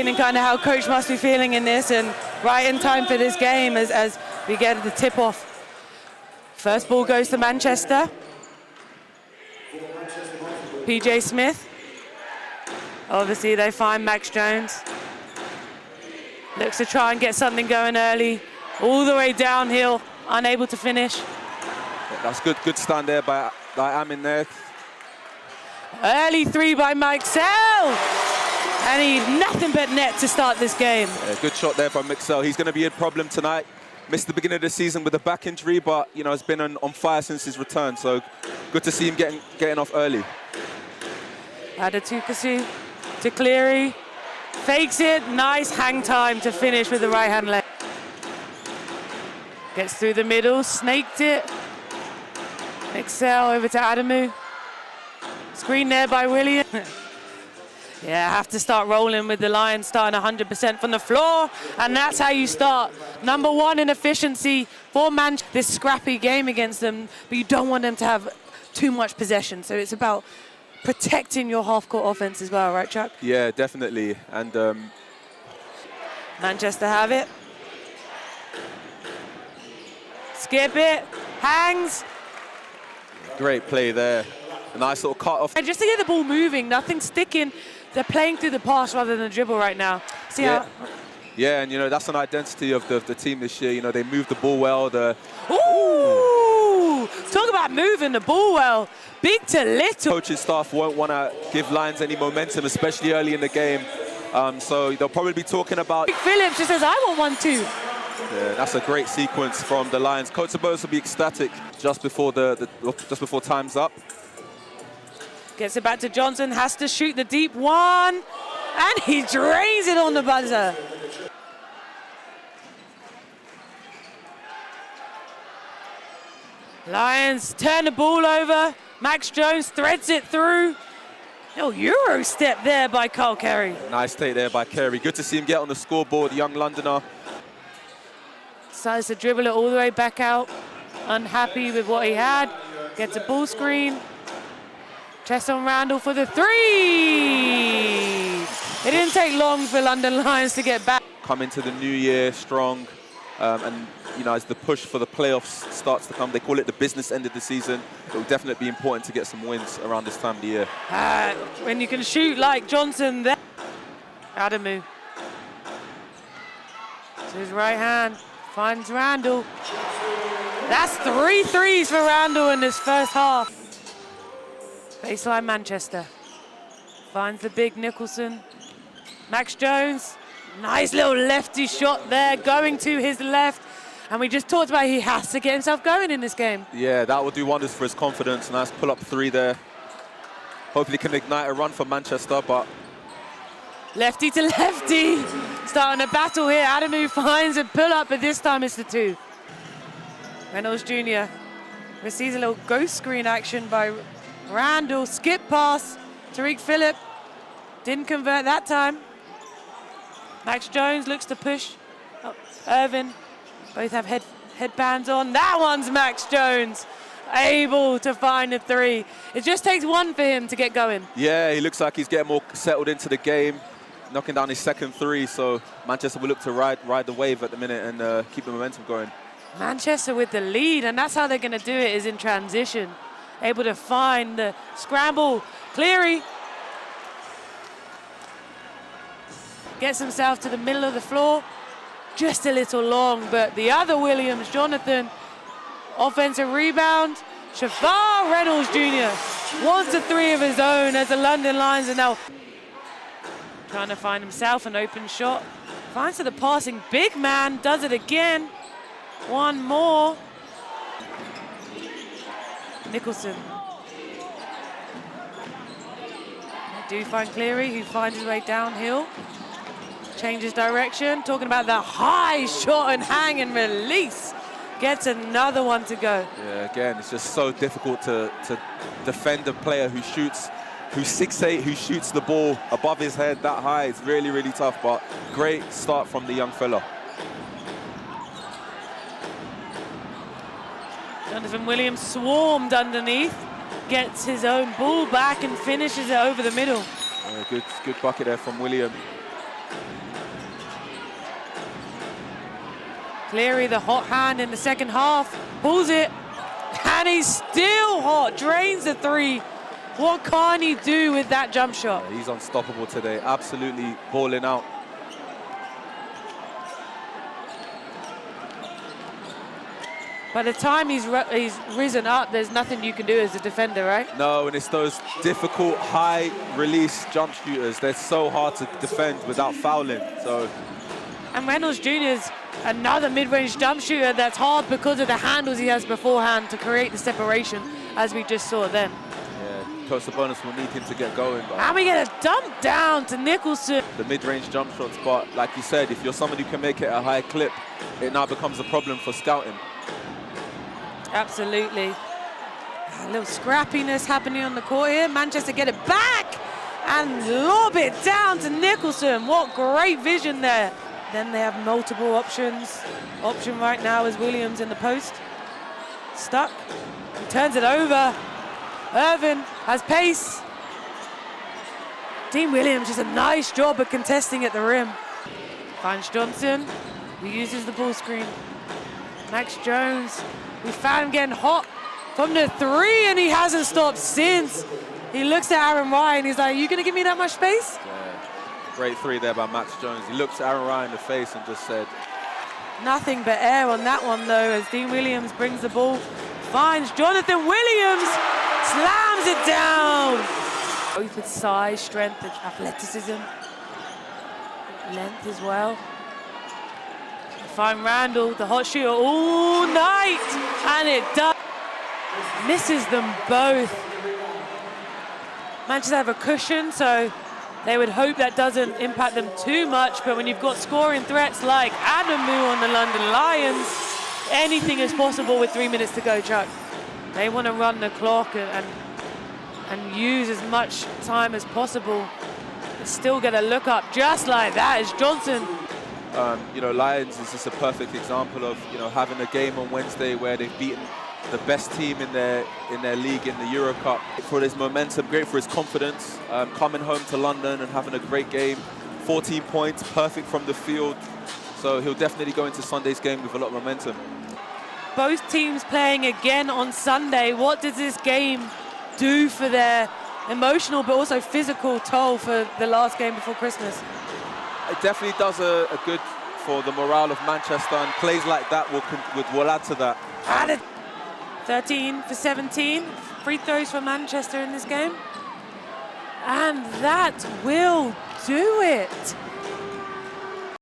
explaining kind of how coach must be feeling in this, and right in time for this game as we get the tip off. First ball goes to Manchester. PJ Smith. Obviously they find Max Jones. Looks to try and get something going early. All the way downhill, unable to finish. That's good stand there by Amin there. Early three by Mixell. And he nothing but net to start this game. Yeah, good shot there from Mixell. He's going to be a problem tonight. Missed the beginning of the season with a back injury, but you know, has been on fire since his return. So good to see him getting off early. Adatukasu to Cleary. Fakes it. Nice hang time to finish with the right hand leg. Gets through the middle, snaked it. Mixell over to Adamu. Screen there by William. Yeah, have to start rolling with the Lions, starting 100% from the floor, and that's how you start. Number one in efficiency for this scrappy game against them, but you don't want them to have too much possession, so it's about protecting your half-court offense as well, right, Chuck? Yeah, definitely, and Manchester have it. Skip it, hangs. Great play there. A nice little cut off. And just to get the ball moving, nothing sticking. They're playing through the pass rather than the dribble right now. See how? Yeah, and you know, that's an identity of the team this year. You know, they move the ball well. Ooh! Talk about moving the ball well. Big to little. Coaching staff won't want to give Lions any momentum, especially early in the game. So they'll probably be talking about... Phillips just says, I want one too. Yeah, that's a great sequence from the Lions. Coach Sabos will be ecstatic just before time's up. Gets it back to Johnson, has to shoot the deep one, and he drains it on the buzzer. Lions turn the ball over. Max Jones threads it through. Oh, Euro step there by Carl Carey. Nice take there by Carey. Good to see him get on the scoreboard, the young Londoner. Decides to dribble it all the way back out. Unhappy with what he had. Gets a ball screen. Chest on Randall for the three. It didn't take long for London Lions to get back. Come into the new year strong, and you know, as the push for the playoffs starts to come, they call it the business end of the season. It will definitely be important to get some wins around this time of the year. When you can shoot like Johnson there. Adamu. To his right hand, finds Randall. That's 3 threes for Randall in this first half. Baseline Manchester. Finds the big Nicholson. Max Jones. Nice little lefty shot there, going to his left. And we just talked about he has to get himself going in this game. Yeah, that will do wonders for his confidence. Nice pull-up three there. Hopefully can ignite a run for Manchester, but... Lefty to lefty. Starting a battle here. Adamu finds a pull-up, but this time it's the two. Reynolds Jr. receives a little ghost screen action by Randall. Skip pass. Tariq Phillip didn't convert that time. Max Jones looks to push. Oh, Irvin. Both have headbands on. That one's Max Jones. Able to find a three. It just takes one for him to get going. Yeah, he looks like he's getting more settled into the game. Knocking down his second three, so Manchester will look to ride the wave at the minute and keep the momentum going. Manchester with the lead, and that's how they're going to do it, is in transition. Able to find the scramble. Cleary gets himself to the middle of the floor. Just a little long, but the other Williams, Jonathan, offensive rebound. Shafar Reynolds Jr. wants a three of his own as the London Lions are now trying to find himself an open shot. Finds to the passing big man, does it again. One more. Nicholson. They do find Cleary, who finds his way downhill. Changes direction, talking about that high shot and hang and release. Gets another one to go. Yeah, again, it's just so difficult to defend a player who's 6'8", who shoots the ball above his head that high. It's really, really tough, but great start from the young fella. Jonathan Williams swarmed underneath, gets his own ball back and finishes it over the middle. Good bucket there from William. Cleary, the hot hand in the second half, pulls it, and he's still hot, drains the three. What can he do with that jump shot? Yeah, he's unstoppable today, absolutely balling out. By the time he's risen up, there's nothing you can do as a defender, right? No, and it's those difficult high-release jump shooters. They're so hard to defend without fouling. And Reynolds Jr. is another mid-range jump shooter that's hard because of the handles he has beforehand to create the separation, as we just saw then. Yeah, Coach Sabonis will need him to get going. And we get a dump down to Nicholson. The mid-range jump shots, but like you said, if you're somebody who can make it a high clip, it now becomes a problem for scouting. Absolutely. A little scrappiness happening on the court here. Manchester get it back and lob it down to Nicholson. What great vision there. Then they have multiple options. Option right now is Williams in the post. Stuck. He turns it over. Irvin has pace. Dean Williams does a nice job of contesting at the rim. Finds Johnson, who uses the ball screen. Max Jones, we found him getting hot from the three, and he hasn't stopped since. He looks at Aaron Ryan, he's like, you gonna give me that much space? Yeah. Great three there by Max Jones. He looks at Aaron Ryan in the face and just said... Nothing but air on that one, though, as Dean Williams brings the ball, finds Jonathan Williams, slams it down. Both with size, strength, and athleticism. Length as well. Find Randall, the hot shooter, all night, and it does. Misses them both. Manchester have a cushion, so they would hope that doesn't impact them too much, but when you've got scoring threats like Adamu on the London Lions, anything is possible with 3 minutes to go, Chuck. They want to run the clock and use as much time as possible. But still get a look up just like that as Johnson. Lions is just a perfect example of, having a game on Wednesday where they've beaten the best team in their league in the Euro Cup. For his momentum, great for his confidence, coming home to London and having a great game. 14 points, perfect from the field. So he'll definitely go into Sunday's game with a lot of momentum. Both teams playing again on Sunday. What does this game do for their emotional but also physical toll for the last game before Christmas? It definitely does a good for the morale of Manchester, and plays like that will add to that. Added 13 for 17 free throws for Manchester in this game. And that will do it.